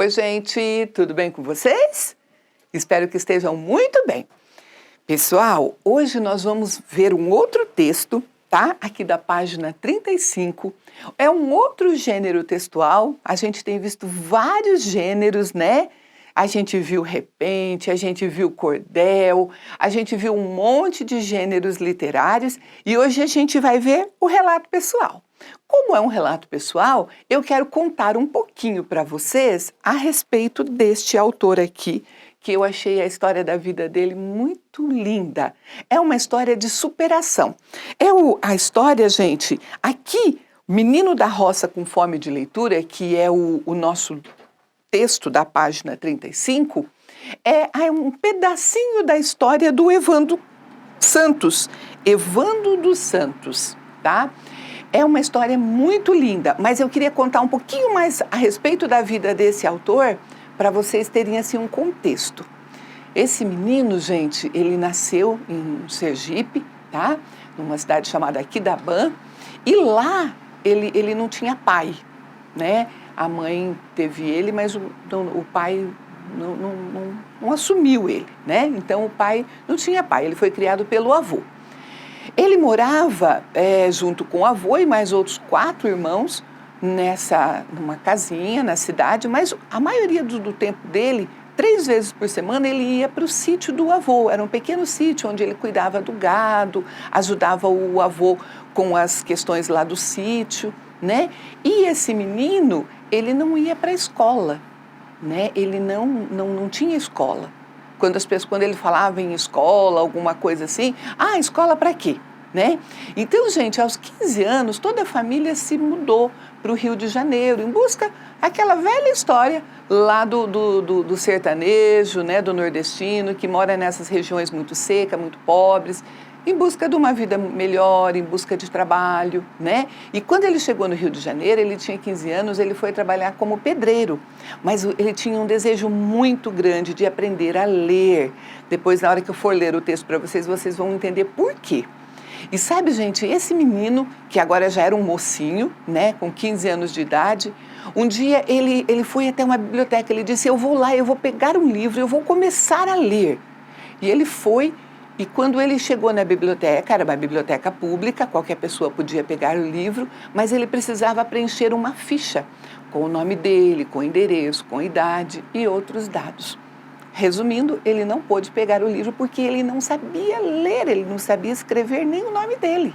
Oi, gente, tudo bem com vocês? Espero que estejam muito bem. Pessoal, hoje nós vamos ver um outro texto, tá? Aqui da página 35. É um outro gênero textual. A gente tem visto vários gêneros, né? A gente viu repente, a gente viu cordel, a gente viu um monte de gêneros literários e hoje a gente vai ver o relato pessoal. Como é um relato pessoal, eu quero contar um pouquinho para vocês a respeito deste autor aqui, que eu achei a história da vida dele muito linda. É uma história de superação. A história, gente, aqui, Menino da Roça com Fome de Leitura, que é o nosso texto da página 35, é um pedacinho da história do Evandro Santos. Evandro dos Santos, tá? É uma história muito linda, mas eu queria contar um pouquinho mais a respeito da vida desse autor para vocês terem assim um contexto. Esse menino, gente, ele nasceu em Sergipe, tá? Numa cidade chamada Aquidabã, e lá ele não tinha pai, né? A mãe teve ele, mas o pai não assumiu ele, né? Então o pai não tinha pai, ele foi criado pelo avô. Ele morava junto com o avô e mais outros 4 irmãos numa casinha na cidade, mas a maioria do tempo dele, 3 vezes por semana, ele ia para o sítio do avô. Era um pequeno sítio onde ele cuidava do gado, ajudava o avô com as questões lá do sítio, né? E esse menino, ele não ia para a escola, né? Ele não tinha escola. Quando ele falava em escola, alguma coisa assim, escola para quê? Né? Então, gente, aos 15 anos, toda a família se mudou para o Rio de Janeiro, em busca daquela velha história lá do sertanejo, né, do nordestino, que mora nessas regiões muito secas, muito pobres, em busca de uma vida melhor, em busca de trabalho, né? E quando ele chegou no Rio de Janeiro, ele tinha 15 anos, ele foi trabalhar como pedreiro, mas ele tinha um desejo muito grande de aprender a ler. Depois, na hora que eu for ler o texto para vocês, vocês vão entender por quê. E sabe, gente, esse menino, que agora já era um mocinho, né, com 15 anos de idade, um dia ele foi até uma biblioteca, ele disse, eu vou lá, eu vou pegar um livro, eu vou começar a ler. E ele foi. E quando ele chegou na biblioteca, era uma biblioteca pública, qualquer pessoa podia pegar o livro, mas ele precisava preencher uma ficha com o nome dele, com o endereço, com a idade e outros dados. Resumindo, ele não pôde pegar o livro porque ele não sabia ler, ele não sabia escrever nem o nome dele.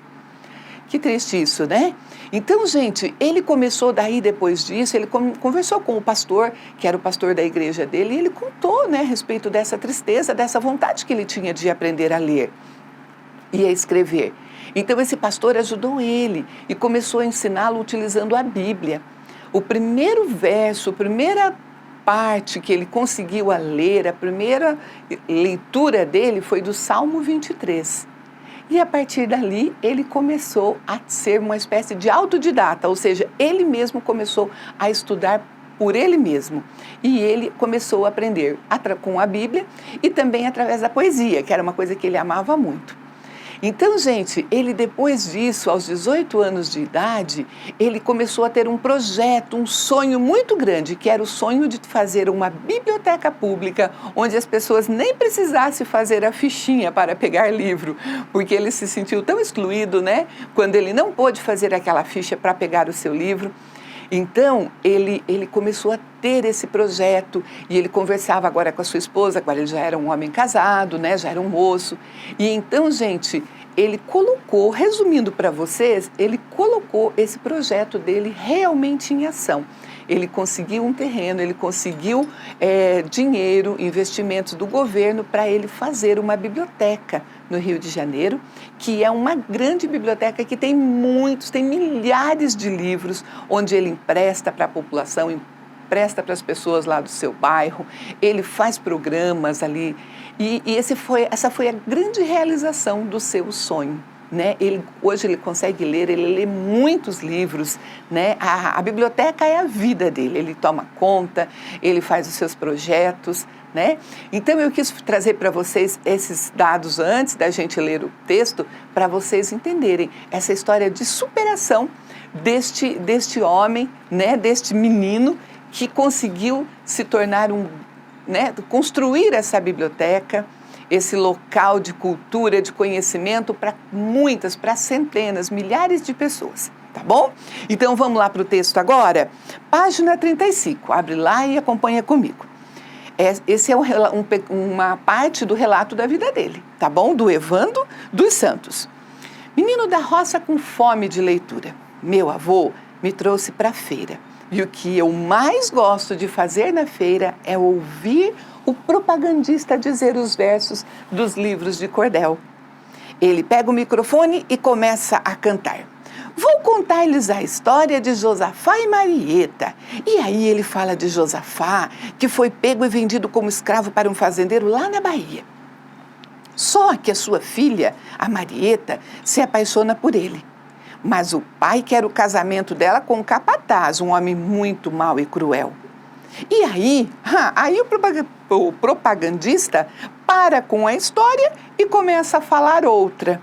Que triste isso, né? Então, gente, ele começou daí, depois disso, ele conversou com o pastor, que era o pastor da igreja dele, e ele contou, né, a respeito dessa tristeza, dessa vontade que ele tinha de aprender a ler e a escrever. Então, esse pastor ajudou ele e começou a ensiná-lo utilizando a Bíblia. O primeiro verso, a primeira parte que ele conseguiu a ler, a primeira leitura dele foi do Salmo 23. E a partir dali, ele começou a ser uma espécie de autodidata, ou seja, ele mesmo começou a estudar por ele mesmo. E ele começou a aprender com a Bíblia e também através da poesia, que era uma coisa que ele amava muito. Então, gente, ele depois disso, aos 18 anos de idade, ele começou a ter um projeto, um sonho muito grande, que era o sonho de fazer uma biblioteca pública, onde as pessoas nem precisassem fazer a fichinha para pegar livro, porque ele se sentiu tão excluído, né, quando ele não pôde fazer aquela ficha para pegar o seu livro. Então, ele começou a ter esse projeto e ele conversava agora com a sua esposa, agora ele já era um homem casado, né, já era um moço. E então, gente, ele colocou, resumindo para vocês, ele colocou esse projeto dele realmente em ação. Ele conseguiu um terreno, ele conseguiu dinheiro, investimentos do governo para ele fazer uma biblioteca no Rio de Janeiro, que é uma grande biblioteca que tem milhares de livros, onde ele empresta para a população, empresta para as pessoas lá do seu bairro, ele faz programas ali, e essa foi a grande realização do seu sonho. Né? Hoje ele consegue ler, ele lê muitos livros, né? A biblioteca é a vida dele, ele toma conta, ele faz os seus projetos, né? Então eu quis trazer para vocês esses dados antes da gente ler o texto, para vocês entenderem essa história de superação deste homem, né? Deste menino que conseguiu se tornar construir essa biblioteca, esse local de cultura, de conhecimento para muitas, para centenas, milhares de pessoas, tá bom? Então vamos lá para o texto agora? Página 35, abre lá e acompanha comigo. Esse é uma parte do relato da vida dele, tá bom? Do Evandro dos Santos. Menino da roça com fome de leitura. Meu avô me trouxe para a feira. E o que eu mais gosto de fazer na feira é ouvir o propagandista dizer os versos dos livros de cordel. Ele pega o microfone e começa a cantar. Vou contar-lhes a história de Josafá e Marieta. E aí ele fala de Josafá, que foi pego e vendido como escravo para um fazendeiro lá na Bahia. Só que a sua filha, a Marieta, se apaixona por ele. Mas o pai quer o casamento dela com o capataz, um homem muito mau e cruel. E aí o propagandista para com a história e começa a falar outra.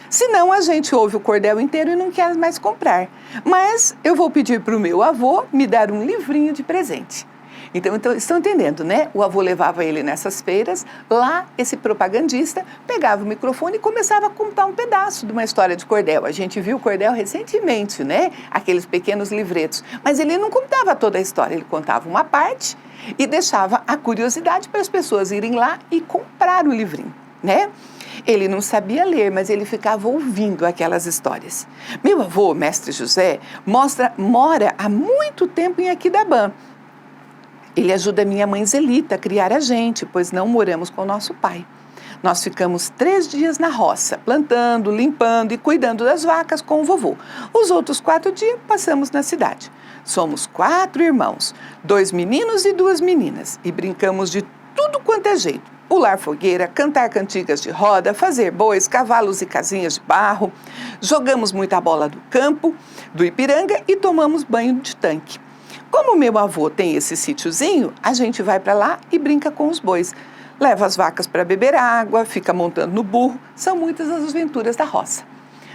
Senão a gente ouve o cordel inteiro e não quer mais comprar. Mas eu vou pedir para o meu avô me dar um livrinho de presente. Então, estão entendendo, né? O avô levava ele nessas feiras, lá esse propagandista pegava o microfone e começava a contar um pedaço de uma história de cordel. A gente viu o cordel recentemente, né? Aqueles pequenos livretos. Mas ele não contava toda a história, ele contava uma parte e deixava a curiosidade para as pessoas irem lá e comprar o livrinho, né? Ele não sabia ler, mas ele ficava ouvindo aquelas histórias. Meu avô, mestre José, mora há muito tempo em Aquidabã. Ele ajuda minha mãe Zelita a criar a gente, pois não moramos com o nosso pai. Nós ficamos 3 dias na roça, plantando, limpando e cuidando das vacas com o vovô. Os outros 4 dias passamos na cidade. Somos 4 irmãos, 2 meninos e 2 meninas, e brincamos de tudo quanto é jeito. Pular fogueira, cantar cantigas de roda, fazer bois, cavalos e casinhas de barro. Jogamos muita bola do campo, do Ipiranga e tomamos banho de tanque. Como meu avô tem esse sítiozinho, a gente vai para lá e brinca com os bois. Leva as vacas para beber água, fica montando no burro. São muitas as aventuras da roça.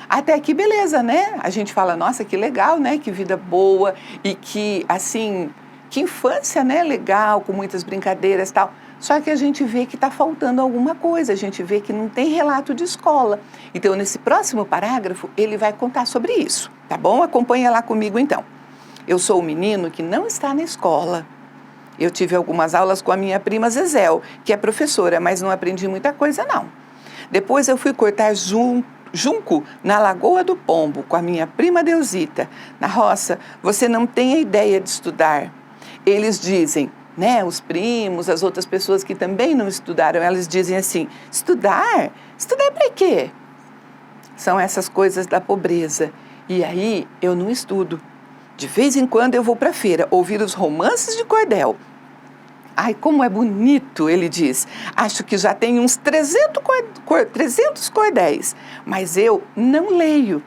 Até aqui beleza, né? A gente fala, nossa, que legal, né? Que vida boa e que, assim, que infância, né? Legal, com muitas brincadeiras e tal. Só que a gente vê que está faltando alguma coisa, a gente vê que não tem relato de escola. Então, nesse próximo parágrafo, ele vai contar sobre isso, tá bom? Acompanha lá comigo, então. Eu sou o menino que não está na escola. Eu tive algumas aulas com a minha prima Zezel, que é professora, mas não aprendi muita coisa, não. Depois eu fui cortar junco na Lagoa do Pombo, com a minha prima Deusita. Na roça, você não tem a ideia de estudar. Eles dizem, né, os primos, as outras pessoas que também não estudaram, elas dizem assim, estudar? Estudar para quê? São essas coisas da pobreza. E aí eu não estudo. De vez em quando eu vou para a feira ouvir os romances de cordel. Ai, como é bonito, ele diz. Acho que já tem uns 300 cordéis, mas eu não leio.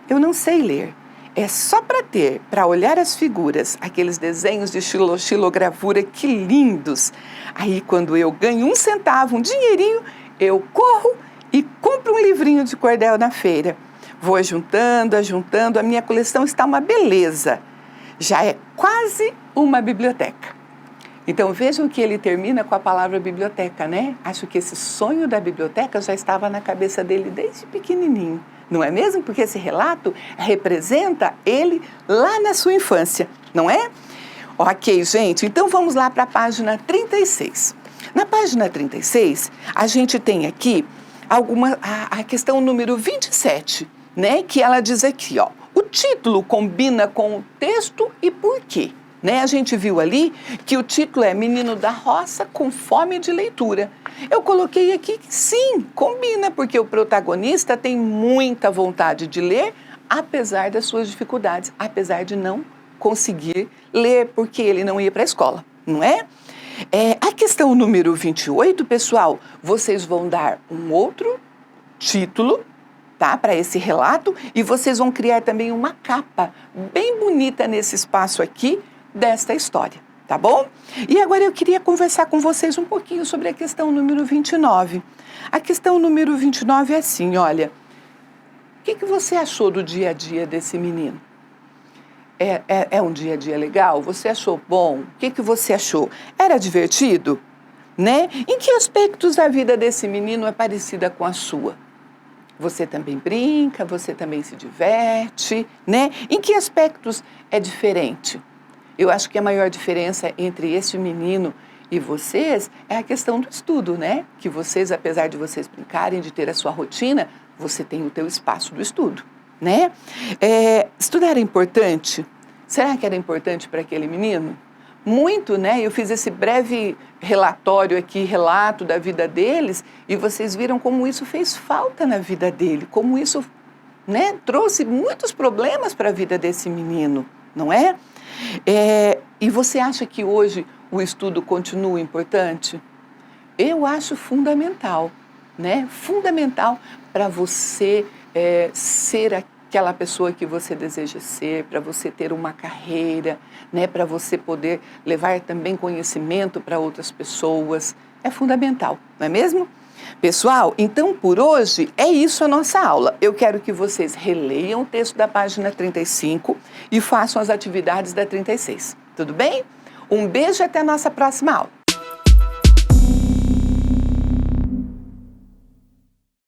Eu não sei ler. É só para olhar as figuras, aqueles desenhos de xilogravura, que lindos. Aí, quando eu ganho 1 centavo, um dinheirinho, eu corro e compro um livrinho de cordel na feira. Vou ajuntando, a minha coleção está uma beleza. Já é quase uma biblioteca. Então vejam que ele termina com a palavra biblioteca, né? Acho que esse sonho da biblioteca já estava na cabeça dele desde pequenininho. Não é mesmo? Porque esse relato representa ele lá na sua infância, não é? Ok, gente, então vamos lá para a página 36. Na página 36, a gente tem aqui a questão número 27, né? Que ela diz aqui, ó, o título combina com o texto e por quê? Né? A gente viu ali que o título é Menino da Roça com Fome de Leitura. Eu coloquei aqui que sim, combina, porque o protagonista tem muita vontade de ler, apesar das suas dificuldades, apesar de não conseguir ler, porque ele não ia para a escola, não é? A questão número 28, pessoal, vocês vão dar um outro título, tá, para esse relato, e vocês vão criar também uma capa bem bonita nesse espaço aqui desta história, tá bom? E agora eu queria conversar com vocês um pouquinho sobre a questão número 29. A questão número 29 é assim, olha, o que você achou do dia a dia desse menino? É um dia a dia legal? Você achou bom? O que você achou? Era divertido? Né? Em que aspectos da vida desse menino é parecida com a sua? Você também brinca, você também se diverte, né? Em que aspectos é diferente? Eu acho que a maior diferença entre esse menino e vocês é a questão do estudo, né? Que vocês, apesar de vocês brincarem, de ter a sua rotina, você tem o teu espaço do estudo, né? Estudar é importante? Será que era importante para aquele menino? Muito, né? Eu fiz esse breve relatório aqui, relato da vida deles, e vocês viram como isso fez falta na vida dele, como isso, né, trouxe muitos problemas para a vida desse menino, não é? E você acha que hoje o estudo continua importante? Eu acho fundamental, né? Fundamental para você ser aquela pessoa que você deseja ser, para você ter uma carreira, né? Para você poder levar também conhecimento para outras pessoas. É fundamental, não é mesmo? Pessoal, então por hoje é isso a nossa aula. Eu quero que vocês releiam o texto da página 35 e façam as atividades da 36. Tudo bem? Um beijo e até a nossa próxima aula.